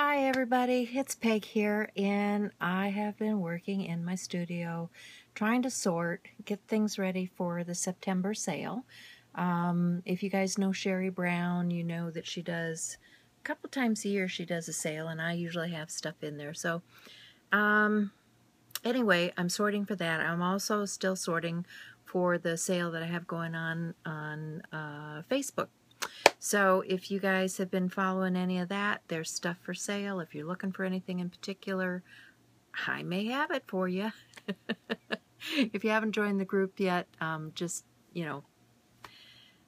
Hi everybody, it's Peg here, and I have been working in my studio trying to get things ready for the September sale. If you guys know Sherry Brown, you know that she does, a couple times a year she does a sale, and I usually have stuff in there. So anyway, I'm sorting for that. I'm also still sorting for the sale that I have going on Facebook. So if you guys have been following any of that, there's stuff for sale. If you're looking for anything in particular, I may have it for you. If you haven't joined the group yet, just,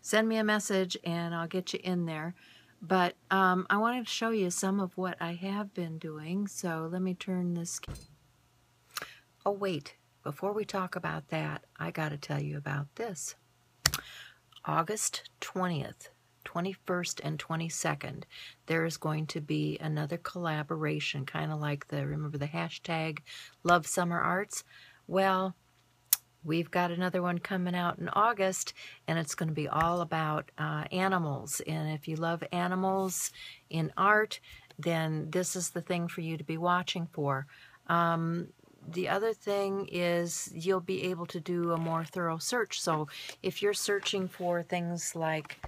send me a message and I'll get you in there. But I wanted to show you some of what I have been doing. So let me turn this. Oh, wait. Before we talk about that, I got to tell you about this. August 20th. 21st and 22nd, there is going to be another collaboration, kind of like remember the hashtag Love Summer Arts? Well, we've got another one coming out in August, and it's going to be all about animals. And if you love animals in art, then this is the thing for you to be watching for. The other thing is you'll be able to do a more thorough search. So if you're searching for things like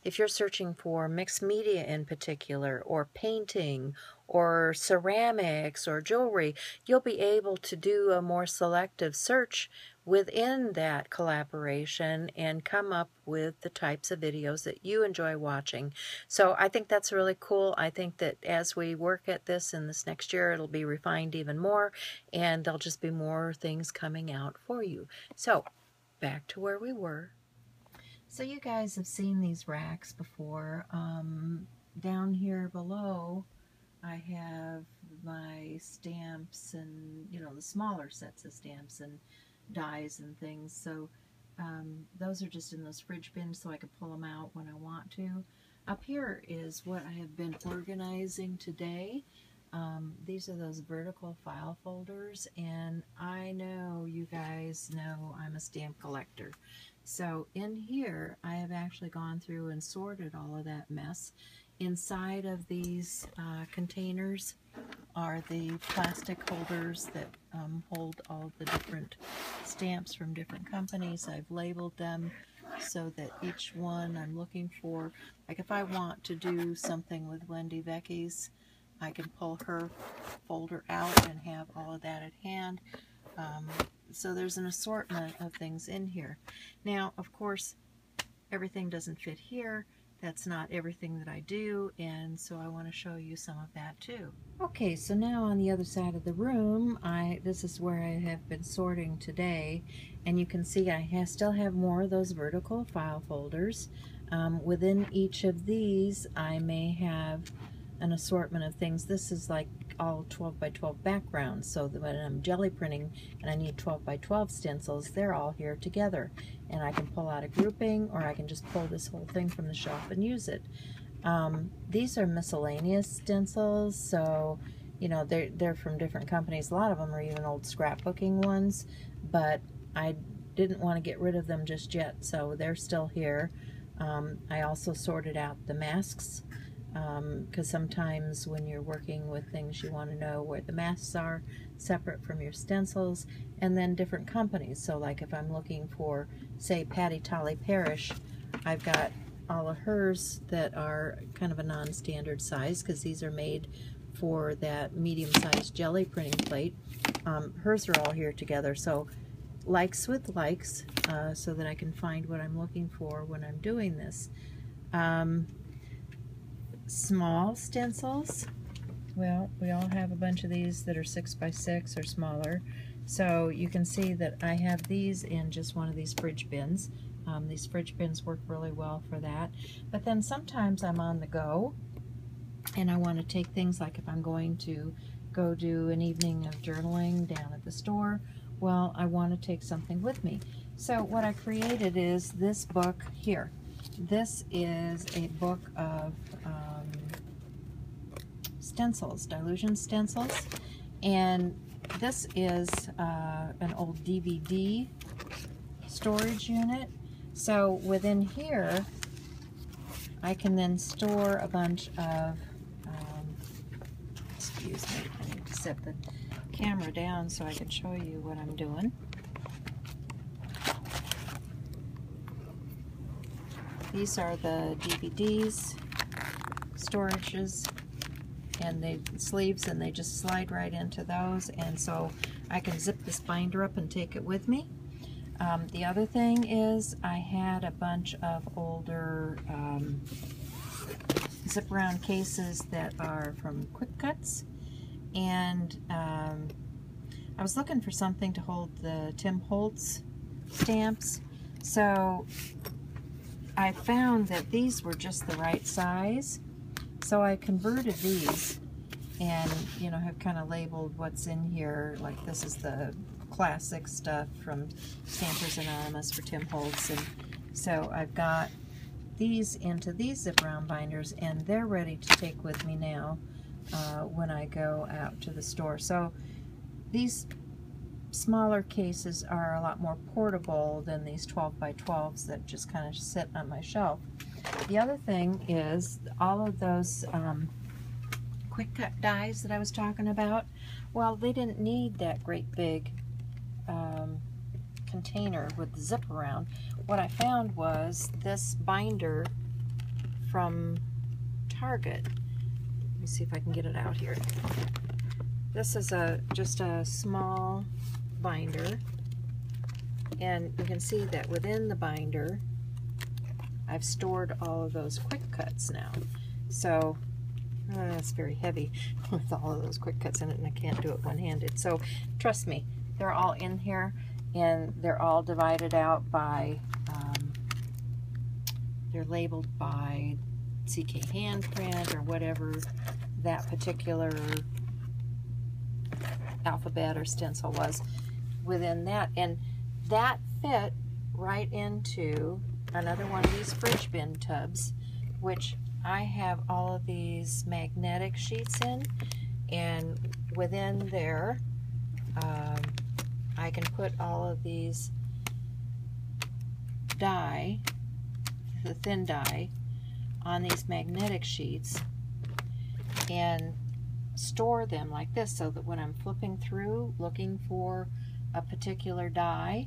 if you're searching for mixed media in particular, or painting, or ceramics, or jewelry, you'll be able to do a more selective search within that collaboration and come up with the types of videos that you enjoy watching. So I think that's really cool. I think that as we work at this in this next year, it'll be refined even more, and there'll just be more things coming out for you. So back to where we were. So you guys have seen these racks before. Down here below, I have my stamps and, the smaller sets of stamps and dies and things. So those are just in those fridge bins so I can pull them out when I want to. Up here is what I have been organizing today. These are those vertical file folders, and I know you guys know I'm a stamp collector. So in here, I have actually gone through and sorted all of that mess. Inside of these containers are the plastic holders that hold all the different stamps from different companies. I've labeled them so that each one I'm looking for, like if I want to do something with Wendy Vecchi's, I can pull her folder out and have all of that at hand. So there's an assortment of things in here. Now, of course, everything doesn't fit here. That's not everything that I do, and so I want to show you some of that too. Okay, so now on the other side of the room, this is where I have been sorting today, and you can see I still have more of those vertical file folders. Within each of these, I may have an assortment of things. This is like all 12 by 12 backgrounds, so that when I'm jelly printing and I need 12 by 12 stencils, they're all here together, and I can pull out a grouping, or I can just pull this whole thing from the shelf and use it. These are miscellaneous stencils, so they're from different companies. A lot of them are even old scrapbooking ones, but I didn't want to get rid of them just yet, so they're still here. I also sorted out the masks, because sometimes when you're working with things, you want to know where the masks are separate from your stencils, and then different companies. So like if I'm looking for, say, Patty Tolly Parrish, I've got all of hers that are kind of a non-standard size, because these are made for that medium-sized jelly printing plate. Hers are all here together, so likes with likes, so that I can find what I'm looking for when I'm doing this. Small stencils, well, we all have a bunch of these that are 6 by 6 or smaller, so you can see that I have these in just one of these fridge bins. These fridge bins work really well for that. But then sometimes I'm on the go and I want to take things, like if I'm going to go do an evening of journaling down at the store, well, I want to take something with me. So what I created is this book here. This is a book of stencils, Dylusion stencils, and this is an old DVD storage unit. So within here, I can then store a bunch of excuse me. I need to set the camera down so I can show you what I'm doing. These are the DVDs, storages, and the sleeves, and they just slide right into those, and so I can zip this binder up and take it with me. The other thing is I had a bunch of older zip around cases that are from Quick Cuts, and I was looking for something to hold the Tim Holtz stamps, so I found that these were just the right size, so I converted these and, you know, have kind of labeled what's in here. Like, this is the classic stuff from Stampers Anonymous for Tim Holtz, and so I've got these into these zip around binders, and they're ready to take with me now when I go out to the store. So these smaller cases are a lot more portable than these 12 by 12s that just kind of sit on my shelf. The other thing is all of those quick cut dies that I was talking about, well, they didn't need that great big container with the zip around. What I found was this binder from Target. Let me see if I can get it out here. This is just a small binder, and you can see that within the binder I've stored all of those quick cuts now. So it's very heavy with all of those quick cuts in it, and I can't do it one-handed. So trust me, they're all in here, and they're all divided out by they're labeled by CK handprint or whatever that particular alphabet or stencil was within that, and that fit right into another one of these fridge bin tubs, which I have all of these magnetic sheets in, and within there I can put all of these dye, the thin dye, on these magnetic sheets and store them like this, so that when I'm flipping through looking for a particular dye,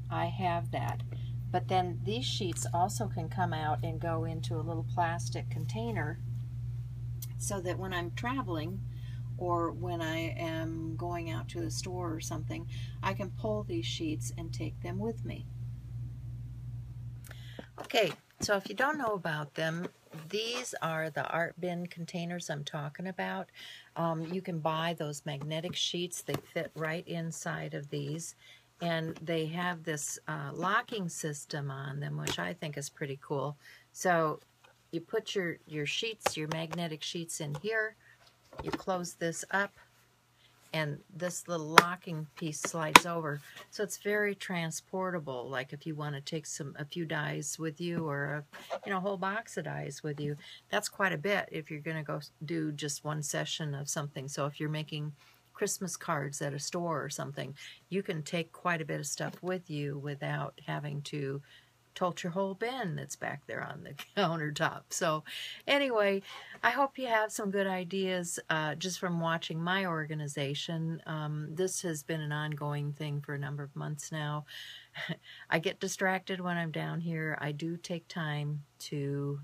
I have that. But then these sheets also can come out and go into a little plastic container, so that when I'm traveling or when I am going out to the store or something, I can pull these sheets and take them with me. Okay, so if you don't know about them, these are the art bin containers I'm talking about. You can buy those magnetic sheets. They fit right inside of these, and they have this locking system on them, which I think is pretty cool. So you put your sheets, your magnetic sheets in here, you close this up, and this little locking piece slides over. So it's very transportable. Like if you want to take a few dies with you, or a whole box of dies with you, that's quite a bit if you're going to go do just one session of something. So if you're making Christmas cards at a store or something, you can take quite a bit of stuff with you without having to tote your whole bin that's back there on the countertop. So anyway, I hope you have some good ideas just from watching my organization. This has been an ongoing thing for a number of months now. I get distracted when I'm down here. I do take time to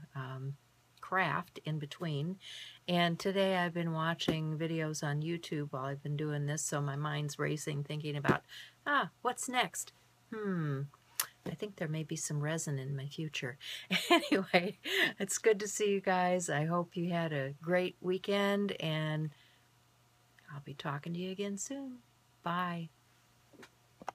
craft in between, and today I've been watching videos on YouTube while I've been doing this, so my mind's racing thinking about, what's next? I think there may be some resin in my future. Anyway, it's good to see you guys. I hope you had a great weekend, and I'll be talking to you again soon. Bye.